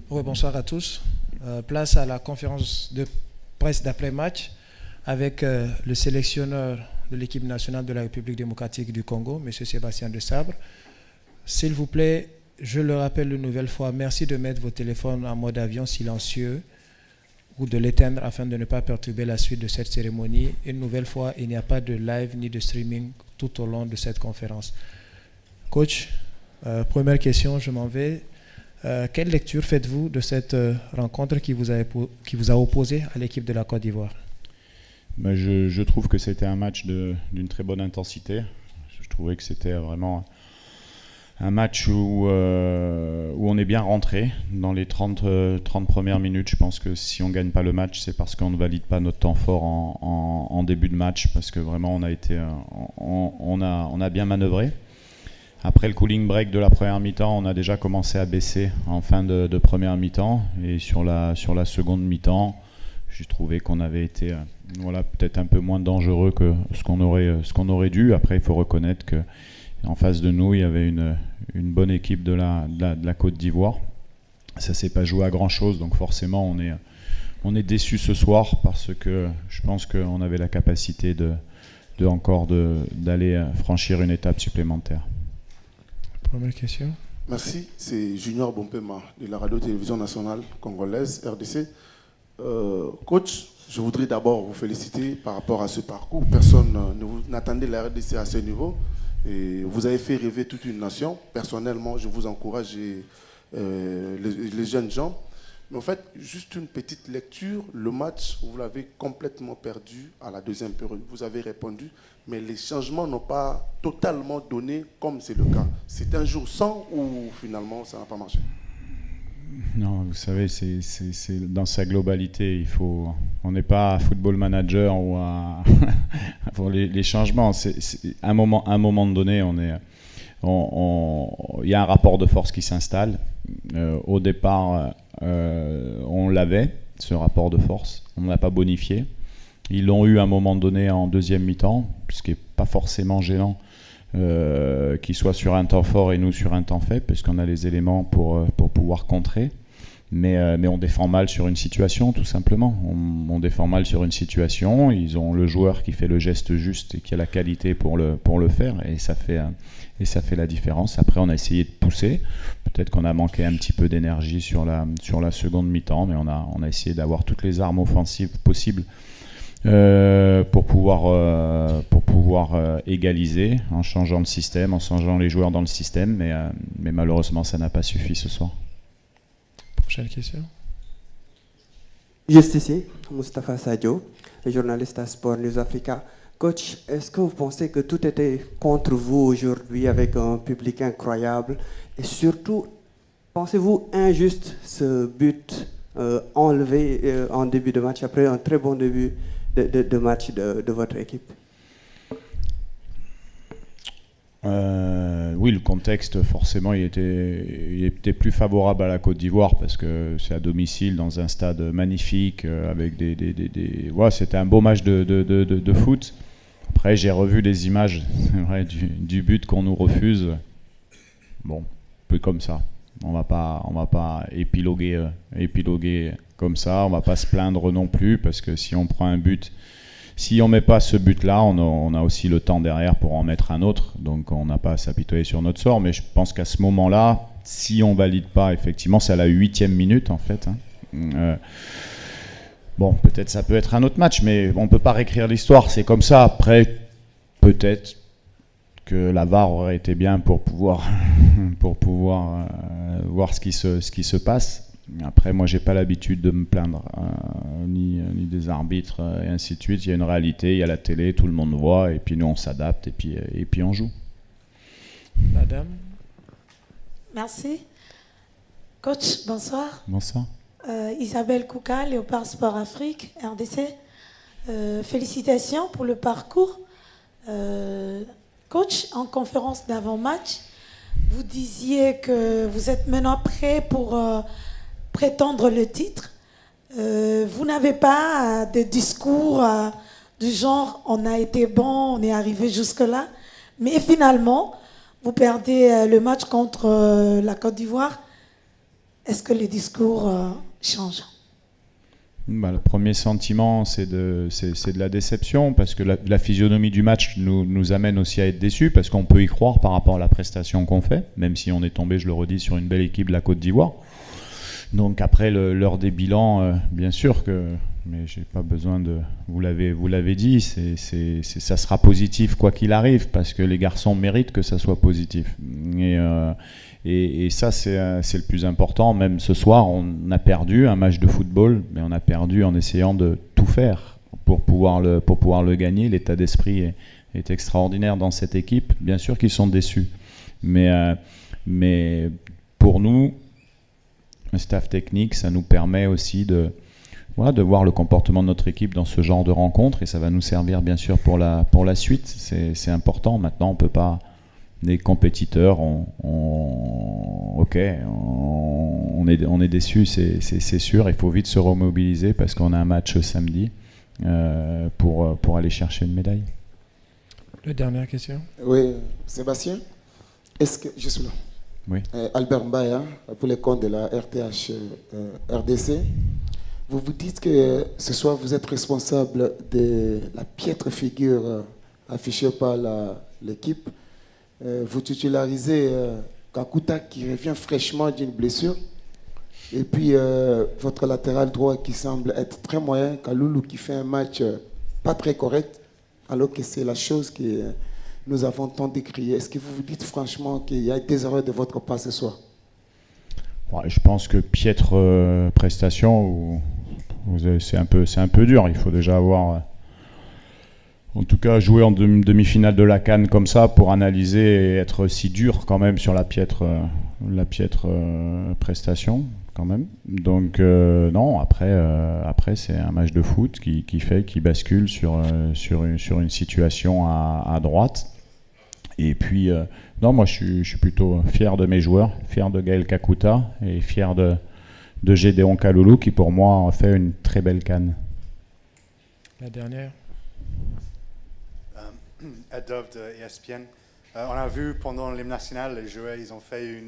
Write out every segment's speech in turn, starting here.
Bonsoir à tous. Place à la conférence de presse d'après-match avec le sélectionneur de l'équipe nationale de la République démocratique du Congo, M. Sébastien Desabre. S'il vous plaît, je le rappelle une nouvelle fois, merci de mettre vos téléphones en mode avion silencieux ou de l'éteindre afin de ne pas perturber la suite de cette cérémonie. Une nouvelle fois, il n'y a pas de live ni de streaming tout au long de cette conférence. Coach, première question, je m'en vais. Quelle lecture faites-vous de cette rencontre qui vous a opposé à l'équipe de la Côte d'Ivoire? Je trouve que c'était un match d'une très bonne intensité. Je trouvais que c'était vraiment un match où on est bien rentré dans les 30 premières minutes. Je pense que si on ne gagne pas le match, c'est parce qu'on ne valide pas notre temps fort en début de match, parce que vraiment on a bien manœuvré. Après le cooling break de la première mi-temps, on a déjà commencé à baisser en fin de première mi-temps, et sur la seconde mi-temps, j'ai trouvé qu'on avait été peut-être un peu moins dangereux que ce qu'on aurait dû. Après, il faut reconnaître qu'en face de nous, il y avait une bonne équipe de la Côte d'Ivoire. Ça ne s'est pas joué à grand-chose, donc forcément, on est déçu ce soir, parce que je pense qu'on avait la capacité d'aller franchir une étape supplémentaire. Première question. Merci, c'est Junior Bompema de la radio-télévision nationale congolaise, RDC. Coach, je voudrais d'abord vous féliciter par rapport à ce parcours. Personne n'attendait la RDC à ce niveau. Et vous avez fait rêver toute une nation. Personnellement, je vous encourage les jeunes gens. Mais en fait, juste une petite lecture. Le match, vous l'avez complètement perdu à la deuxième période. Vous avez répondu, mais les changements n'ont pas totalement donné comme c'est le cas. C'est un jour sans ou finalement ça n'a pas marché? Non, vous savez, c'est dans sa globalité. On n'est pas à Football Manager ou pour les changements. À un moment donné, il y a un rapport de force qui s'installe. Au départ, on l'avait, ce rapport de force. On ne l'a pas bonifié. Ils l'ont eu à un moment donné en deuxième mi-temps, ce qui n'est pas forcément gênant. Qu'ils soient sur un temps fort et nous sur un temps faible, puisqu'on a les éléments pour pouvoir contrer. Mais on défend mal sur une situation, tout simplement. On défend mal sur une situation. Ils ont le joueur qui fait le geste juste et qui a la qualité pour le faire, et ça fait la différence. Après, on a essayé de pousser. Peut-être qu'on a manqué un petit peu d'énergie sur la seconde mi-temps, mais on a essayé d'avoir toutes les armes offensives possibles pour pouvoir égaliser en changeant le système, en changeant les joueurs dans le système, mais malheureusement ça n'a pas suffi ce soir. Prochaine question. Juste ici, Moustapha Sadio, journaliste à Sport News Africa. Coach, est-ce que vous pensez que tout était contre vous aujourd'hui avec un public incroyable, et surtout, pensez-vous injuste ce but enlevé en début de match après un très bon début de match de votre équipe? Oui, le contexte, forcément, il était plus favorable à la Côte d'Ivoire, parce que c'est à domicile, dans un stade magnifique, avec c'était un beau match de foot. Après, j'ai revu les images, c'est vrai, du but qu'on nous refuse. Bon, un peu comme ça. On va pas épiloguer comme ça. On va pas se plaindre non plus, parce que si on prend un but, si on met pas ce but-là, on a aussi le temps derrière pour en mettre un autre. Donc on n'a pas à s'apitoyer sur notre sort. Mais je pense qu'à ce moment-là, si on valide pas, effectivement, c'est à la 8e minute en fait. Bon, peut-être ça peut être un autre match, mais on peut pas réécrire l'histoire. C'est comme ça. Après, peut-être que la VAR aurait été bien pour pouvoir voir ce qui se passe. Après, moi, j'ai pas l'habitude de me plaindre, ni des arbitres et ainsi de suite. Il y a une réalité, il y a la télé, tout le monde voit, et puis nous, on s'adapte, et puis on joue. Madame. Merci. Coach, bonsoir. Bonsoir. Isabelle Kouka, Léopard Sport Afrique, RDC. Félicitations pour le parcours. Coach, en conférence d'avant-match, vous disiez que vous êtes maintenant prêt pour prétendre le titre. Vous n'avez pas de discours du genre « on a été bon, on est arrivé jusque-là », mais finalement, vous perdez le match contre la Côte d'Ivoire. est-ce que les discours changent? Le premier sentiment, c'est de la déception, parce que la physionomie du match nous amène aussi à être déçus, parce qu'on peut y croire par rapport à la prestation qu'on fait, même si on est tombé, je le redis, sur une belle équipe de la Côte d'Ivoire. Donc après l'heure des bilans, bien sûr que, mais j'ai pas besoin de, vous l'avez dit, ça sera positif quoi qu'il arrive, parce que les garçons méritent que ça soit positif. Et ça, c'est le plus important. Même ce soir, on a perdu un match de football, mais on a perdu en essayant de tout faire pour pouvoir le gagner. L'état d'esprit est extraordinaire dans cette équipe. Bien sûr qu'ils sont déçus. Mais pour nous, le staff technique, ça nous permet aussi de voir le comportement de notre équipe dans ce genre de rencontre. Et ça va nous servir, bien sûr, pour la suite. C'est important. Maintenant, on ne peut pas... Les compétiteurs, on est déçus, c'est sûr. Il faut vite se remobiliser parce qu'on a un match samedi pour aller chercher une médaille. La dernière question. Oui, Sébastien, est-ce que je suis là? Oui. Albert Mbaya, pour les comptes de la RTH RDC. Vous vous dites que ce soir vous êtes responsable de la piètre figure affichée par l'équipe. Vous titularisez Kakuta qui revient fraîchement d'une blessure. Et puis votre latéral droit qui semble être très moyen, Kaloulou qui fait un match pas très correct, alors que c'est la chose que nous avons tant décriée. Est-ce que vous vous dites franchement qu'il y a des erreurs de votre part ce soir? Je pense que piètre prestation, c'est un peu dur. Il faut déjà avoir... En tout cas, jouer en demi-finale de la CAN comme ça pour analyser et être si dur quand même sur la piètre prestation quand même. Donc non, après c'est un match de foot qui bascule sur une situation à droite. Et puis non, moi je suis plutôt fier de mes joueurs, fier de Gaël Kakuta et fier de Gédéon Kaloulou qui pour moi a fait une très belle CAN. La dernière. Ed Dove de ESPN. On a vu pendant l'hymne national, les joueurs ils ont fait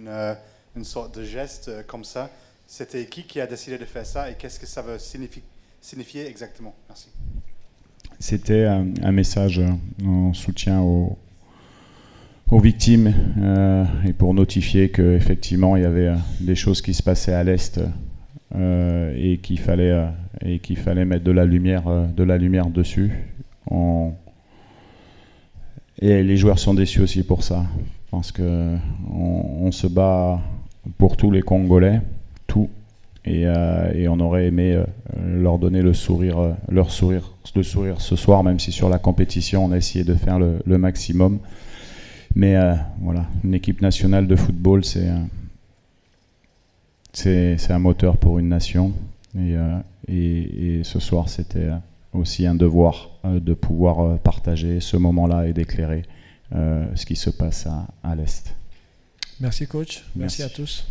une sorte de geste comme ça. C'était qui a décidé de faire ça et qu'est-ce que ça veut signifier exactement? Merci. C'était un message en soutien aux victimes et pour notifier qu'effectivement il y avait des choses qui se passaient à l'Est et qu'il fallait mettre de la lumière dessus. Et les joueurs sont déçus aussi pour ça, parce qu'on se bat pour tous les Congolais, tout, et on aurait aimé leur donner le sourire ce soir, même si sur la compétition on a essayé de faire le maximum. Mais voilà, une équipe nationale de football, c'est un moteur pour une nation, et ce soir c'était aussi un devoir de pouvoir partager ce moment-là et d'éclairer ce qui se passe à l'Est. Merci coach, merci à tous.